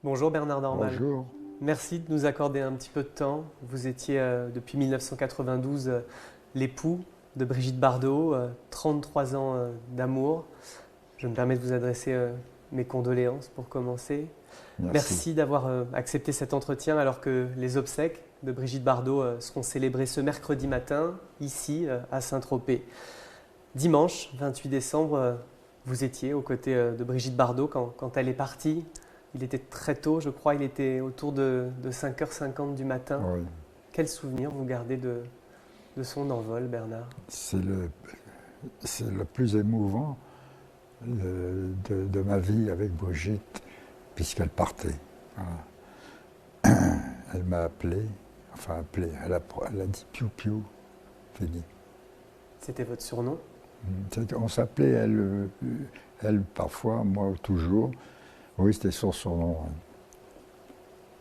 Bonjour Bernard Normal. Bonjour. Merci de nous accorder un petit peu de temps. Vous étiez depuis 1992 l'époux de Brigitte Bardot, 33 ans d'amour. Je me permets de vous adresser mes condoléances pour commencer. Merci. Merci d'avoir accepté cet entretien alors que les obsèques de Brigitte Bardot seront célébrées ce mercredi matin, ici à Saint-Tropez. Dimanche 28 décembre, vous étiez aux côtés de Brigitte Bardot quand elle est partie. Il était très tôt, je crois, il était autour de 5h50 du matin. Oui. Quel souvenir vous gardez de son envol, Bernard? C'est le plus émouvant de ma vie avec Brigitte, puisqu'elle partait. Voilà. Elle m'a appelé, elle a dit piou-piou, fini. C'était votre surnom? On s'appelait, elle parfois, moi toujours. Oui, c'était son surnom.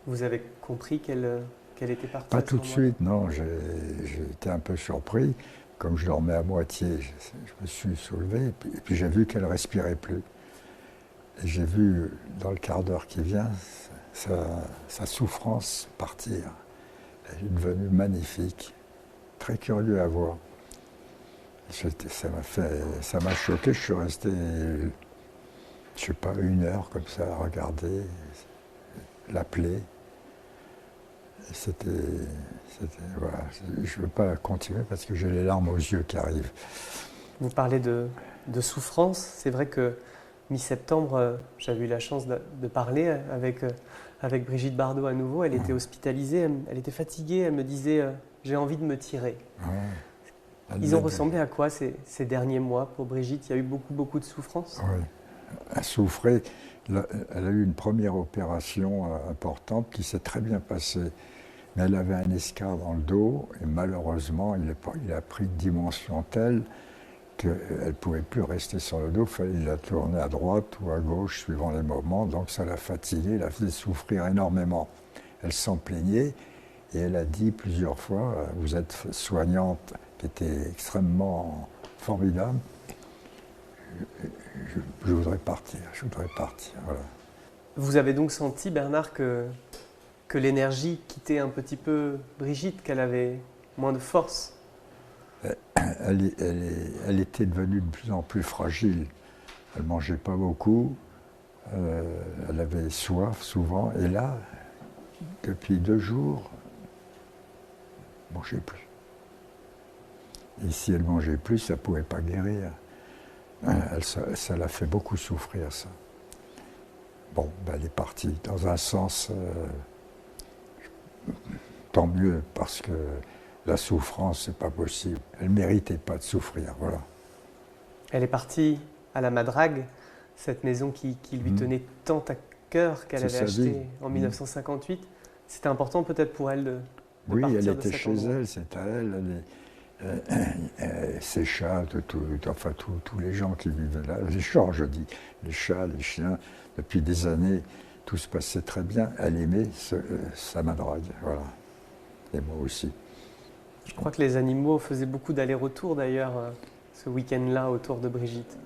Vous avez compris qu'elle était partie? Pas à ce tout de moment-là? suite, non. J'ai été un peu surpris. Comme je dormais à moitié, je me suis soulevé et puis j'ai vu qu'elle ne respirait plus. Et j'ai vu, dans le quart d'heure qui vient, sa souffrance partir. Elle est devenue magnifique, très curieux à voir. Ça m'a choqué, je suis resté, je sais pas, 1 heure comme ça à regarder, l'appeler. Voilà. Je ne veux pas continuer parce que j'ai les larmes aux yeux qui arrivent. Vous parlez de souffrance. C'est vrai que mi-septembre, j'avais eu la chance de parler avec Brigitte Bardot à nouveau. Elle était hospitalisée, elle était fatiguée. Elle me disait j'ai envie de me tirer. Ouais. Ils ont ressemblé à quoi ces derniers mois pour Brigitte? Il y a eu beaucoup de souffrance? Oui. Elle souffrait. Elle a eu une première opération importante qui s'est très bien passée. Mais elle avait un escar dans le dos et malheureusement, il a pris une dimension telle qu'elle ne pouvait plus rester sur le dos. Il fallait la tourner à droite ou à gauche suivant les moments. Donc ça l'a fatiguée, la faisait souffrir énormément. Elle s'en plaignait et elle a dit plusieurs fois, vous êtes soignante, qui était extrêmement formidable. Je voudrais partir, voilà. Vous avez donc senti, Bernard, que l'énergie quittait un petit peu Brigitte, qu'elle avait moins de force? Elle était devenue de plus en plus fragile. Elle ne mangeait pas beaucoup, elle avait soif souvent, et là, depuis 2 jours, elle ne mangeait plus. Et si elle ne mangeait plus, ça ne pouvait pas guérir. Ça l'a fait beaucoup souffrir, ça. Bon, elle est partie. Dans un sens, tant mieux, parce que la souffrance, c'est pas possible. Elle ne méritait pas de souffrir, voilà. Elle est partie à la Madrague, cette maison qui lui tenait tant à cœur, qu'elle avait achetée en 1958. C'était important peut-être pour elle de oui, partir elle de était cet chez endroit. elle, c'est à elle. Ses chats, tous les gens qui vivaient là, les gens, je dis, les chats, les chiens, depuis des années, tout se passait très bien. Elle aimait sa Madrague, voilà. Et moi aussi. Je crois que les animaux faisaient beaucoup d'allers-retours d'ailleurs ce week-end-là autour de Brigitte.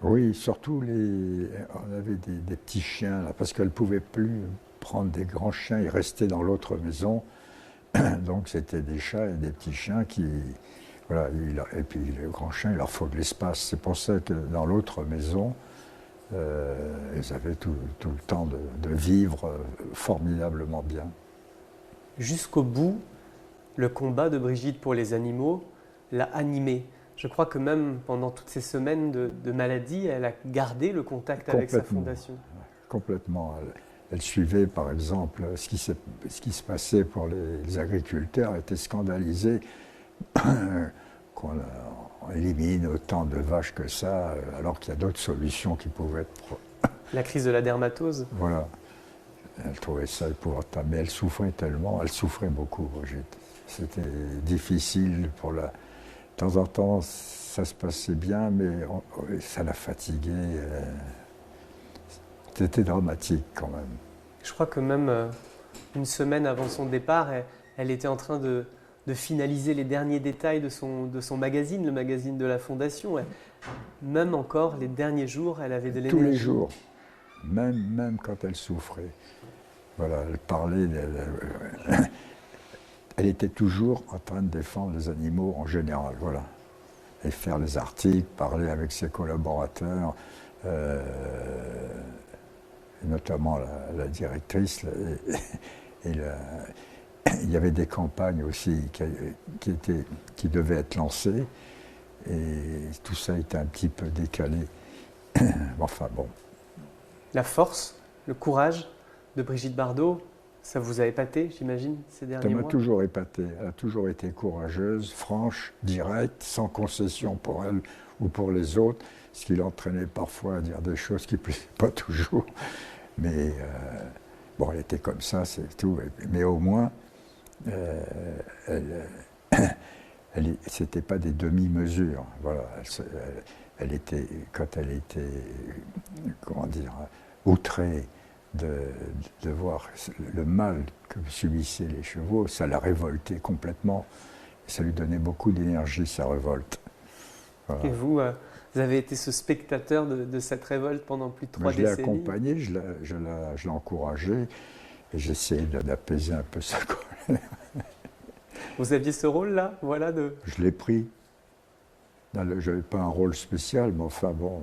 Oui, surtout on avait des petits chiens là, parce qu'elle ne pouvait plus prendre des grands chiens, ils restaient dans l'autre maison. Donc c'était des chats et des petits chiens qui... Voilà, et puis les grands chiens, il leur faut de l'espace. C'est pour ça que dans l'autre maison, ils avaient tout le temps de vivre formidablement bien. Jusqu'au bout, le combat de Brigitte pour les animaux l'a animée. Je crois que même pendant toutes ces semaines de maladie, elle a gardé le contact avec sa fondation. Complètement. Elle suivait, par exemple, ce qui se passait pour les agriculteurs, était scandalisée qu'on élimine autant de vaches que ça, alors qu'il y a d'autres solutions qui pouvaient être... La crise de la dermatose? Voilà. Elle trouvait ça épouvantable, mais elle souffrait tellement, elle souffrait beaucoup, Brigitte. C'était difficile pour la... De temps en temps, ça se passait bien, mais ça la fatiguait. C'était dramatique quand même. Je crois que même une semaine avant son départ, elle était en train de finaliser les derniers détails de son magazine, le magazine de la Fondation. Même encore, les derniers jours, elle avait de l'énergie. Tous les jours, même quand elle souffrait. Voilà, elle parlait, elle était toujours en train de défendre les animaux en général, voilà. Et faire les articles, parler avec ses collaborateurs, et notamment la directrice. Et il y avait des campagnes aussi qui devaient être lancées, et tout ça était un petit peu décalé. Enfin bon. La force, le courage de Brigitte Bardot, ça vous a épaté, j'imagine, ces derniers mois? Ça m'a toujours épaté. Elle a toujours été courageuse, franche, directe, sans concession pour elle ou pour les autres, ce qui l'entraînait parfois à dire des choses qui ne plaisaient pas toujours. Mais bon, elle était comme ça, c'est tout. Mais au moins, c'était pas des demi-mesures. Voilà. Elle était, quand elle était, comment dire, outrée de voir le mal que subissaient les chevaux, ça la révoltait complètement. Ça lui donnait beaucoup d'énergie, sa révolte. Voilà. Et vous avez été ce spectateur de cette révolte pendant plus de 3 décennies. Je l'ai accompagné, je l'ai encouragé, et j'essayais d'apaiser un peu sa colère. Vous aviez ce rôle-là, voilà, de... Je l'ai pris. Je n'avais pas un rôle spécial, mais enfin bon,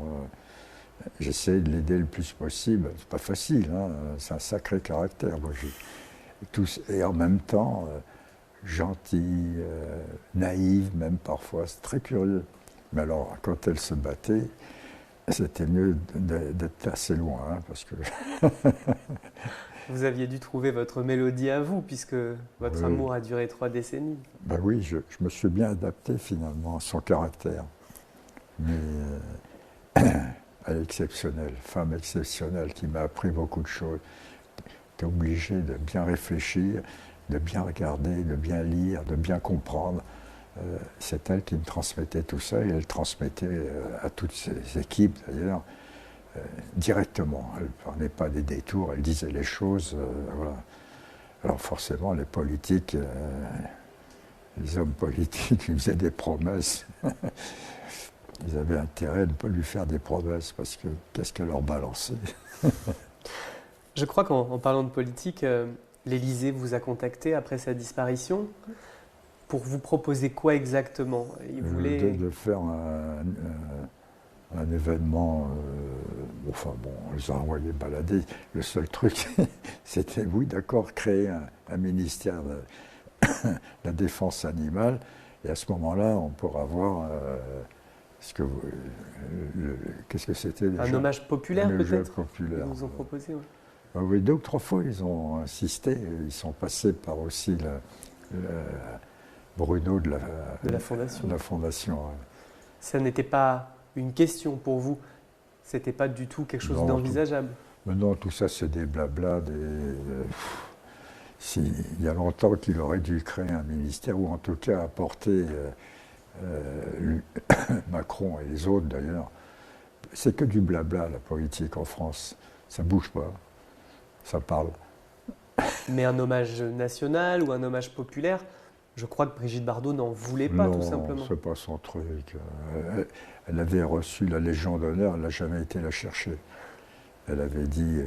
j'essayais de l'aider le plus possible. C'est pas facile, hein, c'est un sacré caractère. Moi, et en même temps, gentille, naïve, même parfois, c'est très curieux. Mais alors, quand elle se battait, c'était mieux d'être assez loin, hein, parce que... Vous aviez dû trouver votre mélodie à vous, puisque votre amour a duré 3 décennies. Ben oui, je me suis bien adapté finalement à son caractère. Mais elle est exceptionnelle, femme exceptionnelle, qui m'a appris beaucoup de choses. J'étais obligé de bien réfléchir, de bien regarder, de bien lire, de bien comprendre. C'est elle qui me transmettait tout ça, et elle transmettait à toutes ses équipes d'ailleurs, directement. Elle ne prenait pas des détours, elle disait les choses. Voilà. Alors forcément, les politiques, les hommes politiques, ils faisaient des promesses. Ils avaient intérêt à ne pas lui faire des promesses, parce que qu'est-ce qu'elle leur balançait? Je crois qu'en parlant de politique, l'Élysée vous a contacté après sa disparition. Pour vous proposer quoi exactement? Il voulait... de faire un événement, enfin bon, on les a envoyés balader. Le seul truc, c'était, oui, d'accord, créer un ministère de la défense animale, et à ce moment-là, on pourra voir qu'est-ce que c'était déjà? Un hommage populaire, peut-être? Populaire. Ils vous ont proposé, oui. Oui, 2 ou 3 fois, ils ont insisté. Ils sont passés par aussi Bruno de la Fondation. La Fondation, ouais. Ça n'était pas une question pour vous? C'était pas du tout quelque chose d'envisageable? Non, tout ça, c'est des blablas. Il y a longtemps qu'il aurait dû créer un ministère, ou en tout cas apporter Macron et les autres d'ailleurs. C'est que du blabla, la politique en France. Ça bouge pas. Ça parle. Mais un hommage national ou un hommage populaire, je crois que Brigitte Bardot n'en voulait pas, tout simplement. Non, c'est pas son truc. Elle avait reçu la Légion d'honneur, elle n'a jamais été la chercher. Elle avait dit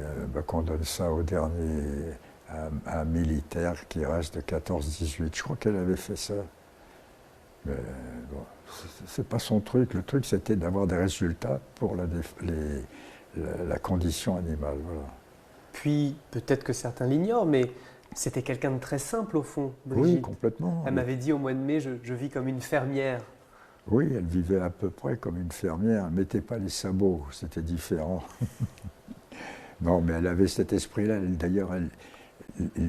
qu'on donne ça au dernier, à un militaire qui reste de 14-18. Je crois qu'elle avait fait ça. Mais bon, c'est pas son truc. Le truc, c'était d'avoir des résultats pour la condition animale. Voilà. Puis, peut-être que certains l'ignorent, mais c'était quelqu'un de très simple au fond, Brigitte. Oui, complètement. Elle m'avait dit au mois de mai, je vis comme une fermière. Oui, elle vivait à peu près comme une fermière. Elle ne mettait pas les sabots, c'était différent. Non, mais elle avait cet esprit-là. D'ailleurs,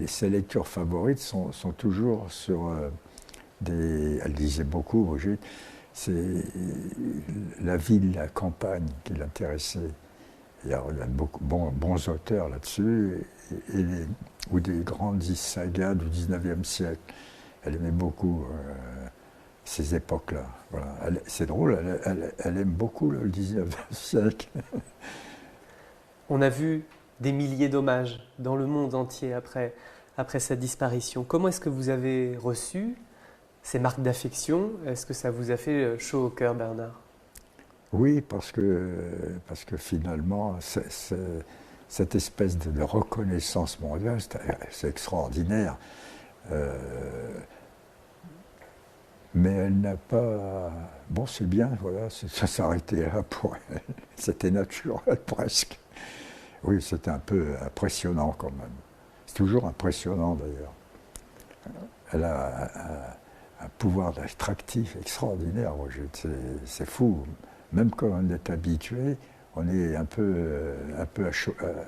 ses lectures favorites sont toujours sur elle lisait beaucoup, Brigitte. C'est la ville, la campagne qui l'intéressait. Il y a beaucoup bons auteurs là-dessus, ou des grandes sagas du 19e siècle. Elle aimait beaucoup ces époques-là. Voilà. C'est drôle, elle aime beaucoup le 19e siècle. On a vu des milliers d'hommages dans le monde entier après sa disparition. Comment est-ce que vous avez reçu ces marques d'affection? Est-ce que ça vous a fait chaud au cœur, Bernard? Oui, parce que finalement, cette espèce de reconnaissance mondiale, c'est extraordinaire. Mais elle n'a pas... Bon, c'est bien, voilà, ça s'arrêtait là pour elle. C'était naturel, presque. Oui, c'était un peu impressionnant quand même. C'est toujours impressionnant d'ailleurs. Elle a un pouvoir attractif extraordinaire, c'est fou. Même quand on est habitué, on est un peu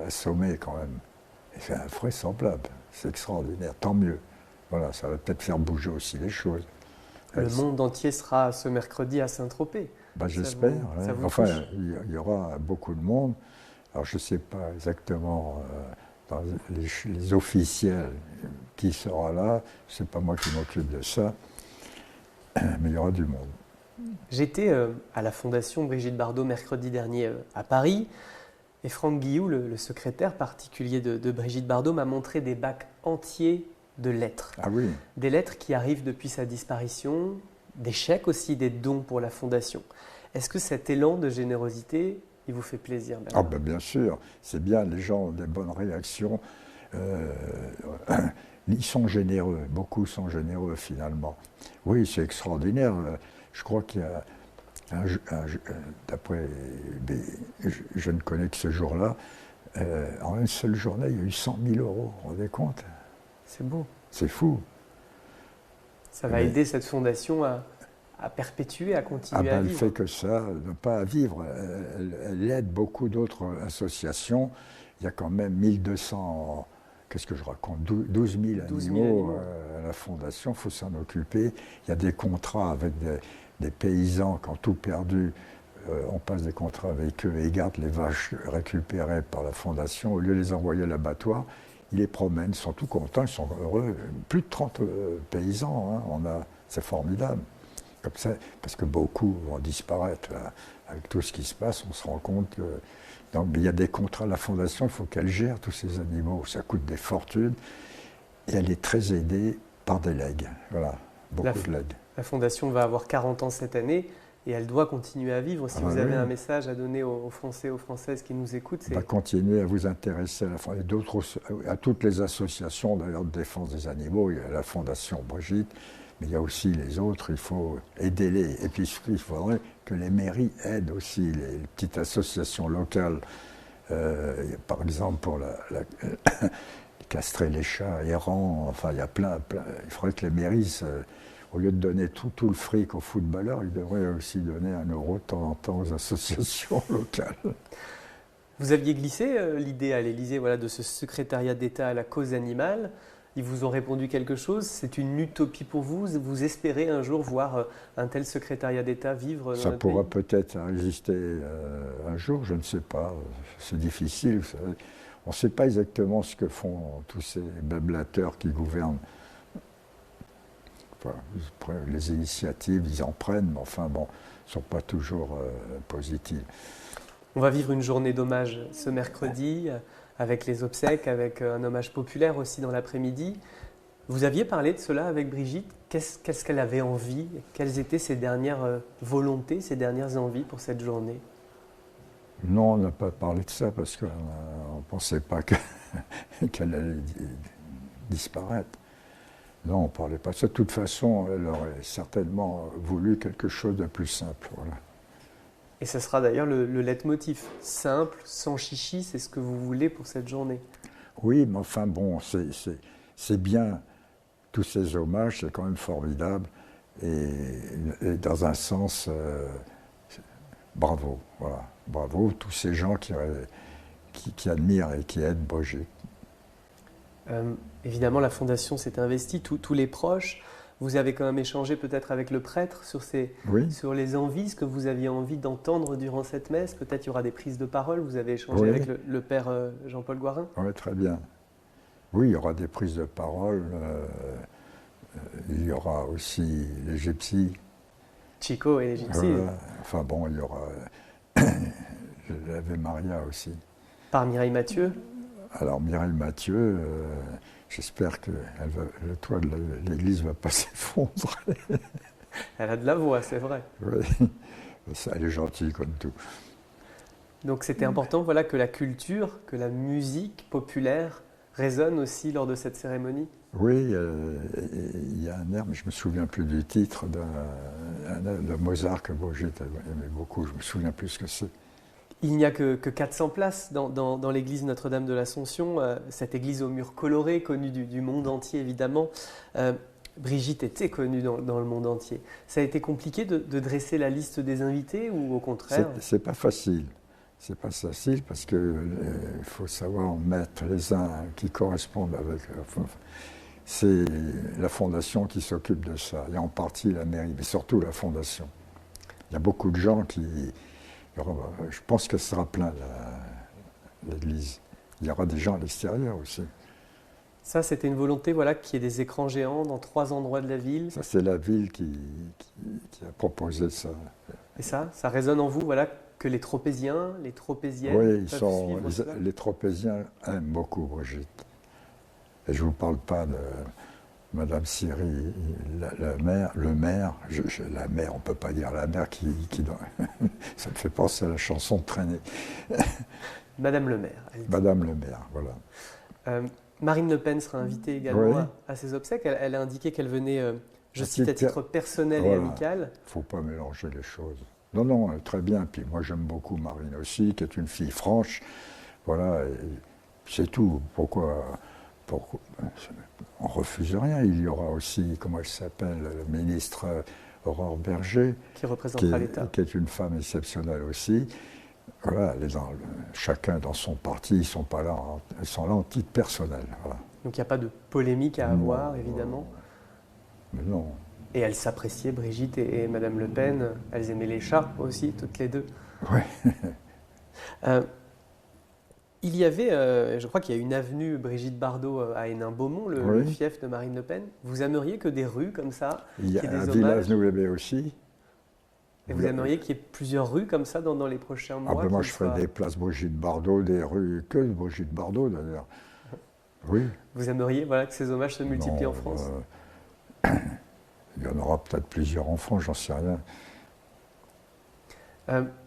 assommé quand même. Et c'est invraisemblable, c'est extraordinaire, tant mieux. Voilà, ça va peut-être faire bouger aussi les choses. Le monde entier sera ce mercredi à Saint-Tropez. Ben, j'espère. Ça vous enfin, touche? il y aura beaucoup de monde. Alors je ne sais pas exactement dans les officiels qui sera là. Ce n'est pas moi qui m'occupe de ça. Mais il y aura du monde. J'étais à la Fondation Brigitte Bardot mercredi dernier à Paris. Et Franck Guillou, le secrétaire particulier de Brigitte Bardot, m'a montré des bacs entiers de lettres. Ah oui. Des lettres qui arrivent depuis sa disparition, des chèques aussi, des dons pour la Fondation. Est-ce que cet élan de générosité, il vous fait plaisir, Bernard? Ah ben bien sûr, c'est bien, les gens ont des bonnes réactions. Ils sont généreux, beaucoup sont généreux finalement. Oui, c'est extraordinaire. Je crois qu'il y a, d'après, je ne connais que ce jour-là, en une seule journée, il y a eu 100 000 €, vous vous rendez compte? C'est beau. C'est fou. Ça va aider cette fondation à perpétuer, à continuer à Elle vivre. fait que ça, pas à vivre. Elle aide beaucoup d'autres associations. Il y a quand même 1200, qu'est-ce que je raconte, 12 000 animaux à la fondation, il faut s'en occuper. Il y a des contrats avec des paysans qui ont tout perdu. On passe des contrats avec eux et ils gardent les vaches récupérées par la fondation. Au lieu de les envoyer à l'abattoir, ils les promènent, ils sont tout contents, ils sont heureux. Plus de 30 paysans, hein, c'est formidable. Comme ça, parce que beaucoup vont disparaître là. Avec tout ce qui se passe, on se rend compte que donc, il y a des contrats, la fondation, il faut qu'elle gère tous ces animaux, ça coûte des fortunes, et elle est très aidée par des legs, voilà, beaucoup de legs. La fondation va avoir 40 ans cette année, et elle doit continuer à vivre. Si vous avez un message à donner aux Français, aux Françaises qui nous écoutent, c'est... Continuer à vous intéresser à toutes les associations d'ailleurs de défense des animaux, il y a la Fondation Brigitte, mais il y a aussi les autres, il faut aider-les. Et puis il faudrait que les mairies aident aussi les petites associations locales. Par exemple, pour castrer les chats errants, enfin il y a plein. Il faudrait que les mairies, au lieu de donner tout le fric aux footballeurs, ils devraient aussi donner 1 € de temps en temps aux associations locales. Vous aviez glissé l'idée à l'Élysée de ce secrétariat d'État à la cause animale. Ils vous ont répondu quelque chose? C'est une utopie pour vous? Vous espérez un jour voir un tel secrétariat d'État vivre dans Ça notre pourra pays? peut-être exister un jour, je ne sais pas. C'est difficile. On ne sait pas exactement ce que font tous ces béblateurs qui gouvernent. Enfin, les initiatives, ils en prennent, mais enfin bon, ne sont pas toujours positives. On va vivre une journée d'hommage ce mercredi, avec les obsèques, avec un hommage populaire aussi dans l'après-midi. Vous aviez parlé de cela avec Brigitte. Qu'est-ce qu'elle avait envie? Quelles étaient ses dernières volontés, ses dernières envies pour cette journée? Non, on n'a pas parlé de ça parce qu'on ne pensait pas qu'elle allait disparaître. Non, on ne parlait pas de ça. De toute façon, elle aurait certainement voulu quelque chose de plus simple. Voilà. Et ce sera d'ailleurs le leitmotiv. Simple, sans chichi, c'est ce que vous voulez pour cette journée. Oui, mais enfin bon, c'est bien. Tous ces hommages, c'est quand même formidable. Et dans un sens, bravo. Voilà. Bravo, tous ces gens qui admirent et qui aident Brigitte. Évidemment, la Fondation s'est investie, tous les proches. Vous avez quand même échangé peut-être avec le prêtre sur les envies, ce que vous aviez envie d'entendre durant cette messe. Peut-être il y aura des prises de parole. Vous avez échangé avec le père Jean-Paul Gouarin. Oui, très bien. Oui, il y aura des prises de parole. Il y aura aussi les gypsies. Chico et les gypsies. Enfin bon, il y aura l'Ave Maria aussi. Par Mireille Mathieu. Alors Mireille Mathieu, j'espère que le toit de l'église ne va pas s'effondrer. Elle a de la voix, c'est vrai. Oui, elle est gentille comme tout. Donc c'était important voilà, que la culture, que la musique populaire résonne aussi lors de cette cérémonie. Oui, il y a un air, mais je ne me souviens plus du titre, un air de Mozart que Brigitte aimait beaucoup, je ne me souviens plus ce que c'est. Il n'y a que 400 places dans l'église Notre-Dame de l'Assomption, cette église aux murs colorés, connue du monde entier évidemment. Brigitte était connue dans le monde entier. Ça a été compliqué de dresser la liste des invités ou au contraire? C'est pas facile. C'est pas facile parce que il faut savoir en mettre les uns qui correspondent avec. C'est la fondation qui s'occupe de ça, et en partie la mairie, mais surtout la fondation. Il y a beaucoup de gens qui. Je pense qu'elle sera pleine, l'église. Il y aura des gens à l'extérieur aussi. Ça, c'était une volonté voilà, qu'il y ait des écrans géants dans 3 endroits de la ville. Ça, c'est la ville qui a proposé ça. Et ça résonne en vous, voilà, que les Tropéziens, les Tropéziennes oui, peuvent suivre cela. les Tropéziens aiment beaucoup Brigitte. Et je ne vous parle pas de Madame Siri, le maire, la mère, on ne peut pas dire la mère qui ça me fait penser à la chanson de Traîner. Madame le maire. Madame le maire, voilà. Marine Le Pen sera invitée également Oui. à ses obsèques. Elle a indiqué qu'elle venait, je À cite, à titre personnel et voilà. amical. Il ne faut pas mélanger les choses. Non, non, très bien. Puis moi, j'aime beaucoup Marine aussi, qui est une fille franche. Voilà, et c'est tout. Pourquoi on refuse rien. Il y aura aussi, comment elle s'appelle, le ministre Aurore Berger, Qui représentera l'État. qui est une femme exceptionnelle aussi. Voilà, chacun dans son parti, ils sont là en titre personnel. Voilà. Donc il n'y a pas de polémique à avoir, évidemment. Mais non. Et elles s'appréciaient, Brigitte et Madame Le Pen. Elles aimaient les chats aussi, toutes les deux. Oui. Il y avait, je crois qu'il y a une avenue Brigitte Bardot à Hénin-Beaumont, le fief de Marine Le Pen. Vous aimeriez que des rues comme ça, Il y a qu'il y ait un des village hommages, Nouvelle aussi. et vous aimeriez qu'il y ait plusieurs rues comme ça dans les prochains mois? Ben moi, je ferais des places Brigitte Bardot, des rues que Brigitte Bardot d'ailleurs. Oui. Vous aimeriez voilà, que ces hommages se multiplient en France? Il y en aura peut-être plusieurs en France, j'en sais rien.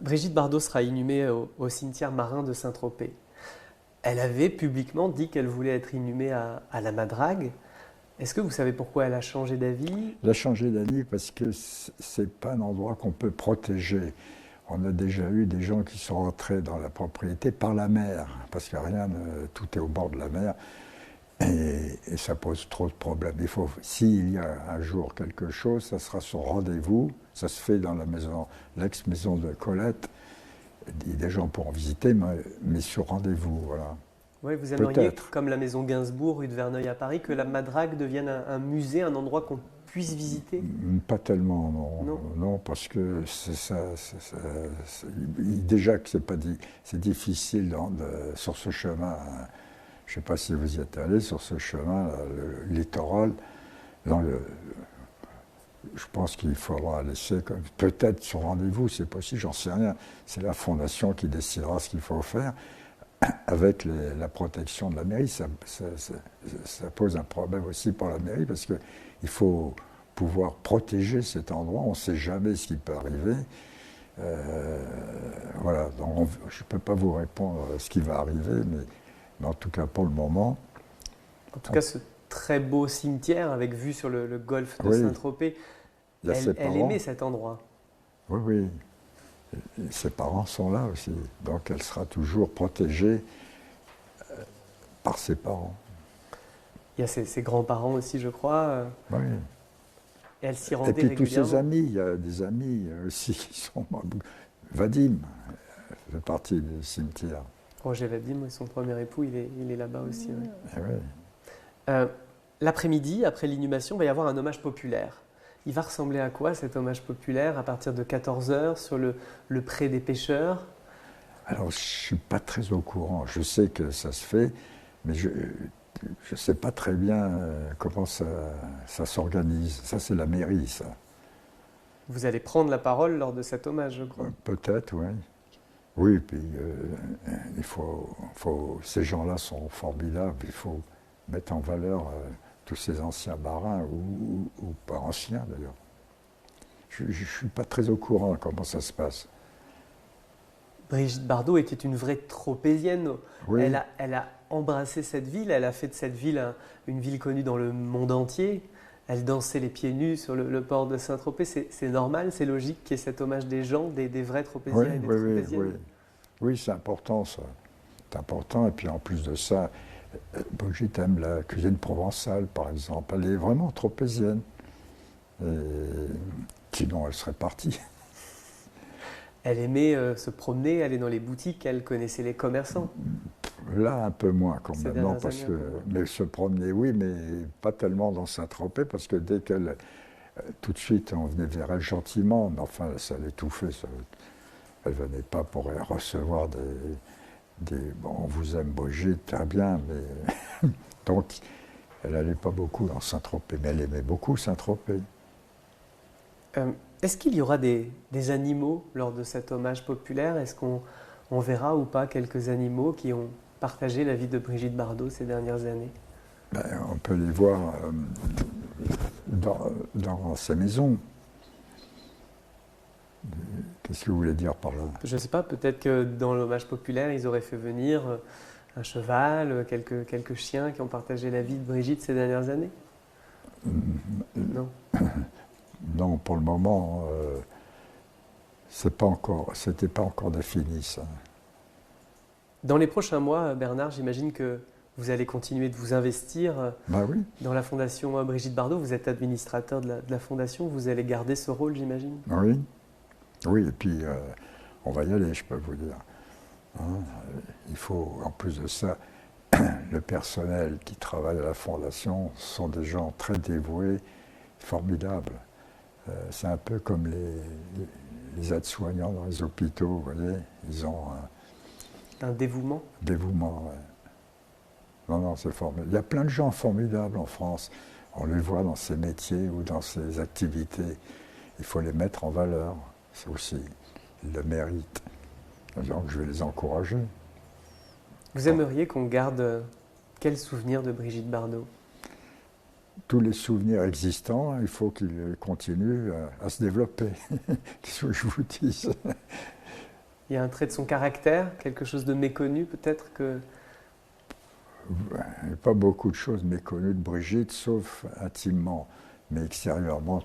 Brigitte Bardot sera inhumée au cimetière marin de Saint-Tropez. Elle avait publiquement dit qu'elle voulait être inhumée à la Madrague. Est-ce que vous savez pourquoi elle a changé d'avis? Elle a changé d'avis parce que c'est pas un endroit qu'on peut protéger. On a déjà eu des gens qui sont rentrés dans la propriété par la mer, parce que tout est au bord de la mer, et ça pose trop de problèmes. S'il y a un jour quelque chose, ça sera sur rendez-vous. Ça se fait dans la maison, l'ex-maison de Colette. Des gens pourront visiter, mais sur rendez-vous, voilà. Oui, vous aimeriez, comme la maison Gainsbourg, rue de Verneuil à Paris, que la Madrague devienne un musée, un endroit qu'on puisse visiter? Pas tellement, non. Non, parce que déjà que c'est difficile sur ce chemin. Je ne sais pas si vous y êtes allé, sur ce chemin, le littoral. Je pense qu'il faudra laisser, peut-être sur rendez-vous, c'est possible, j'en sais rien. C'est la fondation qui décidera ce qu'il faut faire. Avec la protection de la mairie, ça pose un problème aussi pour la mairie, parce qu'il faut pouvoir protéger cet endroit. On ne sait jamais ce qui peut arriver. Voilà, donc je ne peux pas vous répondre à ce qui va arriver, mais en tout cas pour le moment. En tout cas, ce très beau cimetière avec vue sur le golfe de Saint-Tropez, elle aimait cet endroit. Oui, oui. Et ses parents sont là aussi, donc elle sera toujours protégée par ses parents. Il y a ses grands-parents aussi, je crois. Oui. Et elle s'y rendait régulièrement. Et puis tous ses amis, il y a des amis aussi qui sont... Vadim fait partie du cimetière. Roger Vadim, son premier époux, il est là-bas aussi. Oui. Oui. L'après-midi, après l'inhumation, il va y avoir un hommage populaire. Il va ressembler à quoi cet hommage populaire à partir de 14h sur le pré des pêcheurs? Alors je ne suis pas très au courant. Je sais que ça se fait, mais je ne sais pas très bien comment ça s'organise. Ça, c'est la mairie, ça. Vous allez prendre la parole lors de cet hommage, je crois. Peut-être, oui. Oui, puis ces gens-là sont formidables. Il faut mettre en valeur tous ces anciens marins, ou pas anciens d'ailleurs. Je ne suis pas très au courant comment ça se passe. Brigitte Bardot était une vraie tropézienne. Oui. Elle a embrassé cette ville, elle a fait de cette ville une ville connue dans le monde entier. Elle dansait les pieds nus sur le port de Saint-Tropez. C'est normal, c'est logique qu'il y ait cet hommage des gens, des vrais tropéziens Oui, et des oui, tropéziennes. oui, oui. Oui, c'est important ça. C'est important. Et puis en plus de ça, Brigitte aime la cuisine provençale, par exemple. Elle est vraiment tropézienne. Et sinon, elle serait partie. Elle aimait se promener, aller dans les boutiques, elle connaissait les commerçants. Là, un peu moins quand Ces même. Non, dernières parce années, que, un peu moins. mais se promener, oui, mais pas tellement dans Saint-Tropez, parce que dès qu'elle, tout de suite, on venait vers elle gentiment, mais enfin, ça l'étouffait. Elle ne venait pas pour recevoir bon, on vous aime, Brigitte, très bien, mais donc, elle n'allait pas beaucoup dans Saint-Tropez, mais elle aimait beaucoup Saint-Tropez. Est-ce qu'il y aura des animaux lors de cet hommage populaire? Est-ce qu'on verra ou pas quelques animaux qui ont partagé la vie de Brigitte Bardot ces dernières années? Ben, on peut les voir dans ces maisons. Qu'est-ce que vous voulez dire par là? Je ne sais pas, peut-être que dans l'hommage populaire, ils auraient fait venir un cheval, quelques chiens qui ont partagé la vie de Brigitte ces dernières années? Non. Non, pour le moment, c'était pas encore défini ça. Dans les prochains mois, Bernard, j'imagine que vous allez continuer de vous investir Ben oui, dans la fondation Brigitte Bardot. Vous êtes administrateur de la fondation, vous allez garder ce rôle, j'imagine? oui, oui, et puis on va y aller, je peux vous dire. Hein, il faut, en plus de ça, le personnel qui travaille à la fondation sont des gens très dévoués, formidables. C'est un peu comme les aides-soignants dans les hôpitaux, vous voyez, ils ont Un dévouement? un dévouement. Ouais. Non, non, c'est formidable. Il y a plein de gens formidables en France. On les voit dans ces métiers ou dans ces activités. Il faut les mettre en valeur. C'est aussi, ils le méritent. Donc je vais les encourager. Vous aimeriez qu'on garde quel souvenir de Brigitte Bardot? Tous les souvenirs existants, il faut qu'ils continuent à se développer. Qu'est-ce que je vous dise? Il y a un trait de son caractère, quelque chose de méconnu peut-être que... Il n'y a pas beaucoup de choses méconnues de Brigitte, sauf intimement. Mais extérieurement,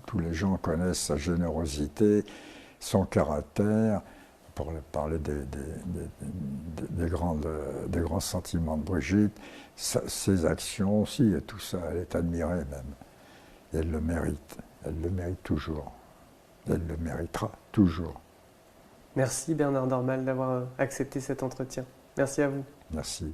tous les gens connaissent sa générosité, son caractère. Pour parler des grands sentiments de Brigitte, ses actions aussi, et tout ça, elle est admirée même. Et elle le mérite toujours. Elle le méritera toujours. Merci Bernard Dormal d'avoir accepté cet entretien. Merci à vous. Merci.